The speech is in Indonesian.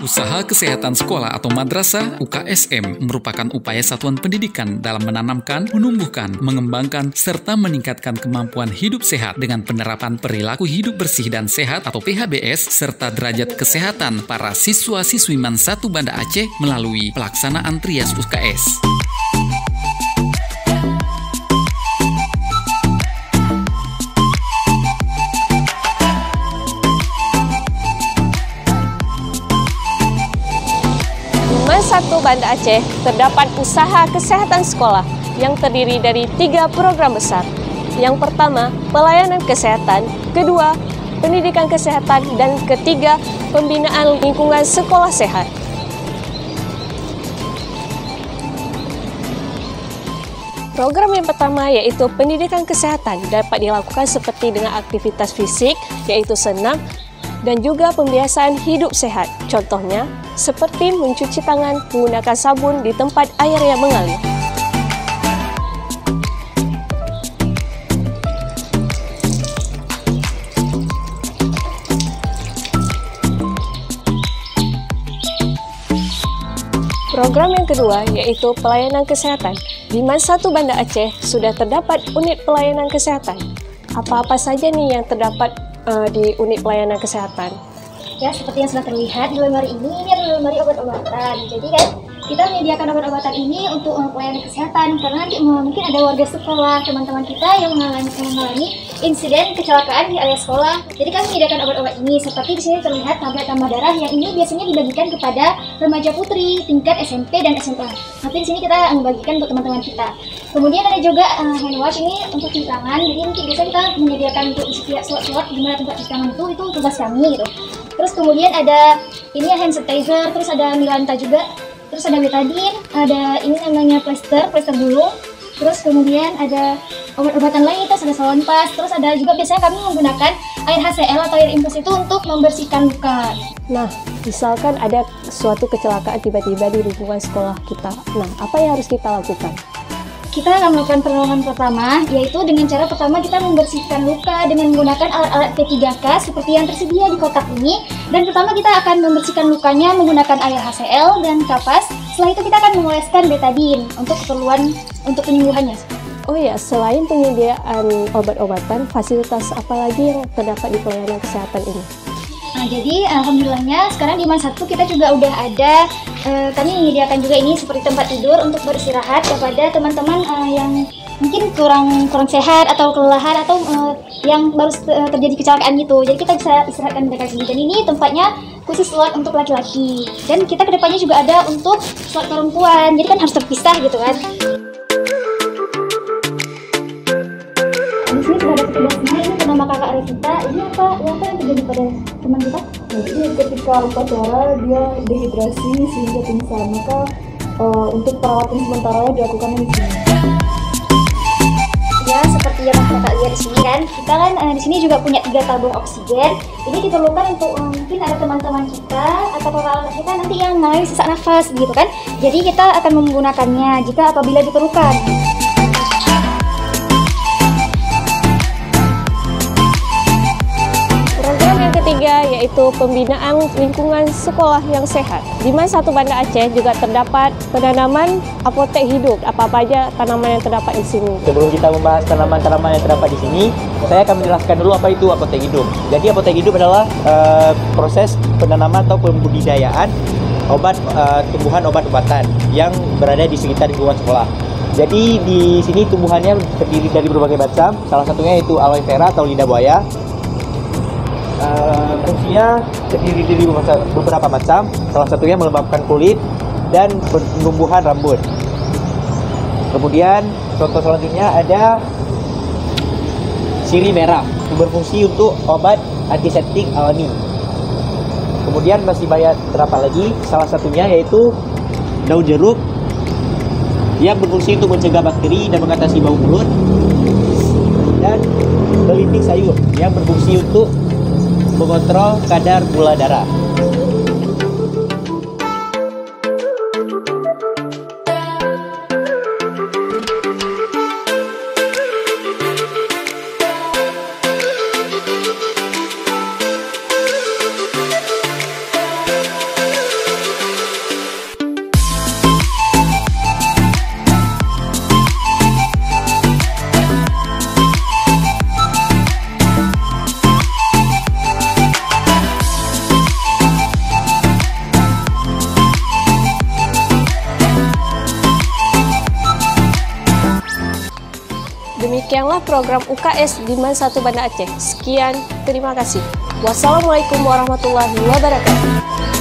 Usaha Kesehatan Sekolah atau Madrasah (UKSM) merupakan upaya satuan pendidikan dalam menanamkan, menumbuhkan, mengembangkan, serta meningkatkan kemampuan hidup sehat dengan penerapan perilaku hidup bersih dan sehat atau PHBS, serta derajat kesehatan para siswa-siswi MAN 1 Banda Aceh melalui pelaksanaan Trias UKS. MAN 1 Banda Aceh terdapat usaha kesehatan sekolah yang terdiri dari 3 program besar. Yang pertama, pelayanan kesehatan, kedua, pendidikan kesehatan, dan ketiga, pembinaan lingkungan sekolah sehat. Program yang pertama yaitu pendidikan kesehatan dapat dilakukan seperti dengan aktivitas fisik, yaitu senam, dan juga pembiasaan hidup sehat. Contohnya, seperti mencuci tangan menggunakan sabun di tempat air yang mengalir. Program yang kedua yaitu pelayanan kesehatan. Di MAN 1 Banda Aceh sudah terdapat unit pelayanan kesehatan. Apa-apa saja nih yang terdapat di unit pelayanan kesehatan? Ya, seperti yang sudah terlihat di lemari ini adalah lemari obat-obatan. Jadi kan kita menyediakan obat-obatan ini untuk pelayanan kesehatan karena nanti mungkin ada warga sekolah, teman-teman kita yang mengalami insiden kecelakaan di area sekolah. Jadi kami menyediakan obat-obat ini seperti di sini terlihat tablet tambah darah yang ini biasanya dibagikan kepada remaja putri tingkat SMP dan SMA. Tapi di sini kita membagikan untuk teman-teman kita. Kemudian ada juga hand wash ini untuk cuci tangan. Jadi nanti biasanya kita menyediakan untuk setiap slot-slot di mana tempat cuci tangan itu tugas kami gitu. Terus kemudian ada ini hand sanitizer, terus ada Milanta juga, terus ada betadine, ada ini namanya plester bulung, terus kemudian ada obat-obatan lain, terus ada salonpas, terus ada juga biasanya kami menggunakan air HCl atau air infus itu untuk membersihkan luka. Nah, misalkan ada suatu kecelakaan tiba-tiba di lingkungan sekolah kita. Nah, apa yang harus kita lakukan? Kita akan melakukan pertolongan pertama, yaitu dengan cara pertama kita membersihkan luka dengan menggunakan alat-alat P3K seperti yang tersedia di kotak ini. Dan pertama kita akan membersihkan lukanya menggunakan air HCl dan kapas. Setelah itu kita akan mengoleskan betadine untuk keperluan untuk penyembuhannya. Oh ya, selain penyediaan obat-obatan, fasilitas apa lagi yang terdapat di pelayanan kesehatan ini? Nah, jadi alhamdulillahnya sekarang di MAN 1 kita juga udah ada, kami menyediakan juga ini seperti tempat tidur untuk beristirahat kepada teman-teman yang mungkin kurang sehat atau kelelahan atau yang baru terjadi kecelakaan gitu. Jadi kita bisa istirahatkan mereka sini. Dan ini tempatnya khusus slot untuk laki-laki. Dan kita kedepannya juga ada untuk slot perempuan. Jadi kan harus terpisah gitu kan. Di sini sudah ada petugasnya, ini bernama Kakak Revita. Ini apa yang terjadi pada teman kita? Jadi ketika upacara dia dehidrasi sehingga pingsan, maka untuk perawatan sementara dilakukan di sini. Ya, seperti yang kakak lihat di sini kan, kita kan di sini juga punya 3 tabung oksigen. Ini diperlukan untuk mungkin ada teman-teman kita atau kakak kita nanti yang mengalami sesak nafas gitu kan. Jadi kita akan menggunakannya jika apabila diperlukan. Ketiga yaitu pembinaan lingkungan sekolah yang sehat. Di MAN 1 Banda Aceh juga terdapat penanaman apotek hidup. Apa-apa aja tanaman yang terdapat di sini? Sebelum kita membahas tanaman-tanaman yang terdapat di sini, saya akan menjelaskan dulu apa itu apotek hidup. Jadi apotek hidup adalah proses penanaman atau pembudidayaan obat tumbuhan obat-obatan yang berada di sekitar lingkungan sekolah. Jadi di sini tumbuhannya terdiri dari berbagai macam. Salah satunya yaitu aloe vera atau lidah buaya. Fungsinya terdiri dari beberapa macam, salah satunya melembabkan kulit dan penumbuhan rambut. Kemudian contoh selanjutnya ada sirih merah yang berfungsi untuk obat antiseptik alami. Kemudian masih banyak terdapat lagi, salah satunya yaitu daun jeruk yang berfungsi untuk mencegah bakteri dan mengatasi bau mulut, dan belimbing sayur yang berfungsi untuk mengontrol kadar gula darah. Demikianlah program UKS di MAN 1 Banda Aceh. Sekian, terima kasih. Wassalamualaikum warahmatullahi wabarakatuh.